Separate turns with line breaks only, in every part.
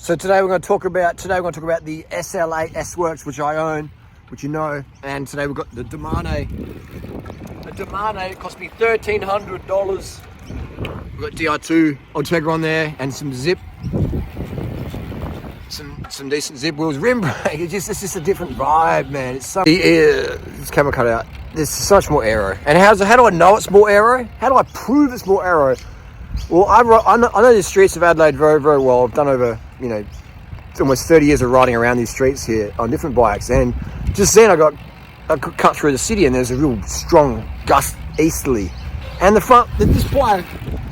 So today we're going to talk about the SL8 S-Works, which I own, which you know, and today we've got the Tarmac. The Tarmac, it cost me $1,300. We've got DR2 Ultegra on there and some zip, some decent zip wheels, rim brake. It's just a different vibe, man. It's so this camera cut out. There's so much more aero. And how do I know it's more aero? How do I prove it's more aero? Well, I know the streets of Adelaide very, very well. I've done over, almost 30 years of riding around these streets here on different bikes. And just then I could cut through the city and there's a real strong gust easterly. And this bike,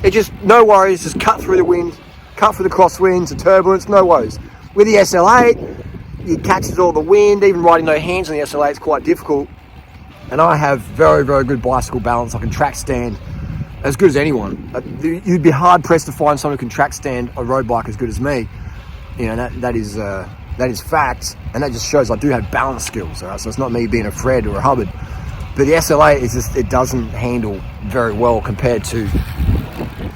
it just, no worries, just cut through the wind, cut through the crosswinds, the turbulence, no worries. With the SL8, it catches all the wind. Even riding no hands on the SL8 is quite difficult. And I have very, very good bicycle balance. I can track stand as good as anyone. You'd be hard pressed to find someone who can track stand a road bike as good as me. That is fact, and that just shows I do have balance skills. All right? So it's not me being a Fred or a Hubbard, but the SL8 is just, it doesn't handle very well compared to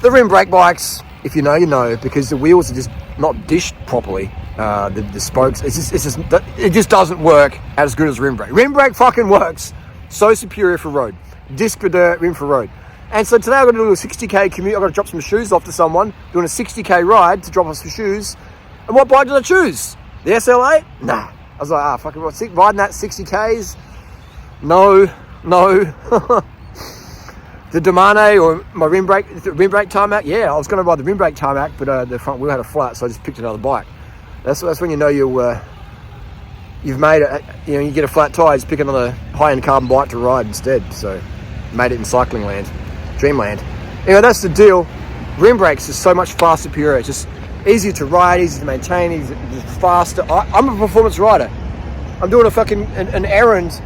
the rim brake bikes. If you know, because the wheels are just not dished properly. The spokes, it just doesn't work as good as rim brake. Rim brake fucking works. So superior for road. Disc for dirt, rim for road. And so today I've got to do a 60k commute. I've got to drop some shoes off to someone, doing a 60k ride to drop off some shoes. And what bike did I choose? The SL8? Nah. I was like, fucking riding that 60k's? No. The Tarmac or my rim brake Tarmac? Yeah, I was going to ride the rim brake Tarmac, but the front wheel had a flat, so I just picked another bike. That's when you know you've made it. You get a flat tire, just pick another high-end carbon bike to ride instead. So made it in cycling land, dreamland. Anyway, that's the deal. Rim brakes is so much far superior. It's just easier to ride, easier to maintain, easier, faster. I'm a performance rider. I'm doing an errand.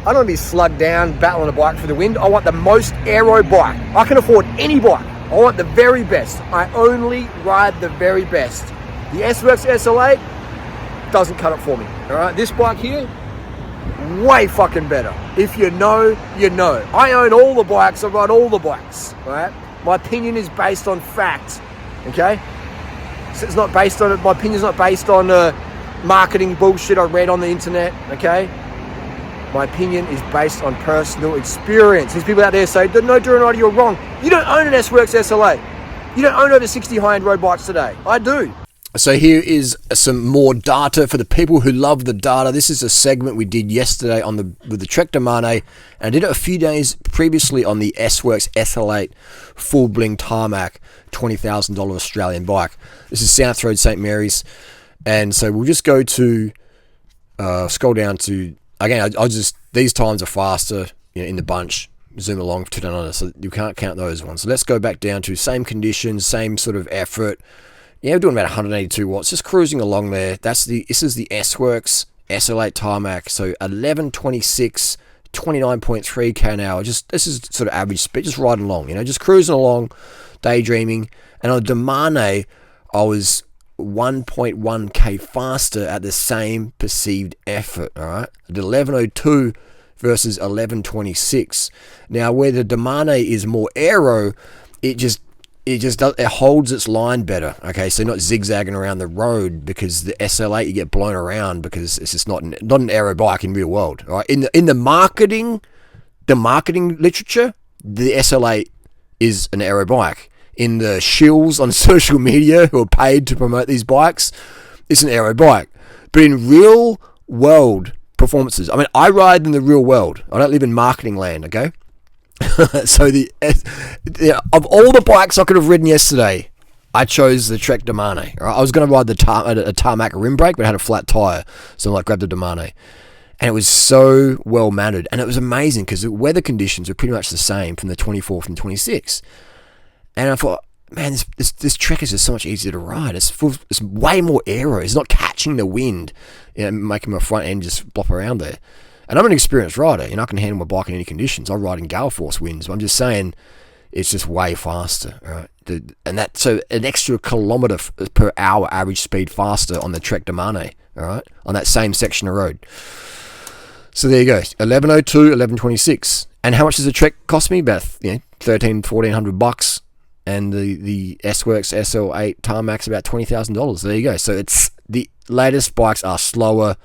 I don't want to be slugged down, battling a bike for the wind. I want the most aero bike. I can afford any bike. I want the very best. I only ride the very best. The S-Works SL8 doesn't cut it for me. All right, this bike here, way fucking better. If you know, you know. I own all the bikes. I ride all the bikes. All right, my opinion is based on fact. Okay, so it's not based on it. My opinion's not based on marketing bullshit I read on the internet. Okay, my opinion is based on personal experience. There's people out there say, "No, durianrider, you're wrong. You don't own an S-Works SL8. You don't own over 60 high-end road bikes today." I do. So here is some more data for the people who love the data. This is a segment we did yesterday with the Trek Tarmac, and I did it a few days previously on the S-Works SL8 full bling Tarmac, $20,000 Australian bike. This is South Road, St. Mary's, and so we'll just go to scroll down to again. I just these times are faster, in the bunch. Zoom along to down on it, so you can't count those ones. So let's go back down to same conditions, same sort of effort. Yeah, we're doing about 182 watts, just cruising along there. This is the S-Works SL8 Tarmac, so 1126, 29.3 k an hour. This is sort of average speed, just riding along, just cruising along, daydreaming. And on the Tarmac, I was 1.1 k faster at the same perceived effort. All right, I did 1102 versus 1126. Now, where the Tarmac is more aero, it holds its line better. Okay, so not zigzagging around the road, because the SL8 you get blown around because it's just not an aero bike in real world. Right? In the marketing literature, the SL8 is an aero bike. In the shills on social media who are paid to promote these bikes, it's an aero bike. But in real world performances, I ride in the real world. I don't live in marketing land. Okay. So of all the bikes I could have ridden yesterday, I chose the Trek Tarmac. Right? I was going to ride a Tarmac rim brake, but it had a flat tire, so I grabbed the Tarmac, and it was so well mannered, and it was amazing because the weather conditions were pretty much the same from the 24th and 26th, and I thought, man, this Trek is just so much easier to ride. It's way more aero. It's not catching the wind, making my front end just flop around there. And I'm an experienced rider, I can handle my bike in any conditions. I ride in gale force winds, but I'm just saying it's just way faster, right? So an extra kilometre per hour average speed faster on the Trek Tarmac, all right, on that same section of road. So there you go, 1102, 1126. And how much does a Trek cost me? About $1,300, $1,400.
and the S-Works SL8 Tarmac's about $20,000. There you go. So it's the latest bikes are slower.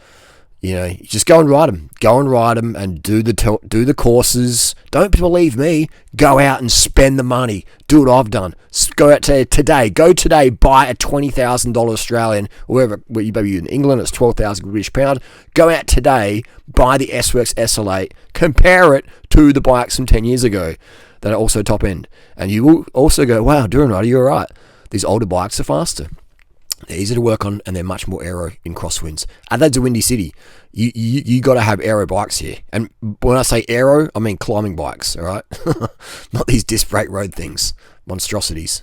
You know, just go and ride them. Go and ride them and do the courses. Don't believe me. Go out and spend the money. Do what I've done. Go out today. Go today. Buy a $20,000 Australian, wherever, maybe in England it's 12,000 British pound. Go out today. Buy the S-Works SL8. Compare it to the bikes from 10 years ago that are also top end, and you will also go, wow, durianrider, you're right. These older bikes are faster. They're easy to work on, and they're much more aero in crosswinds. Adelaide's a windy city. You got to have aero bikes here. And when I say aero, I mean climbing bikes, all right? Not these disc brake road things. Monstrosities.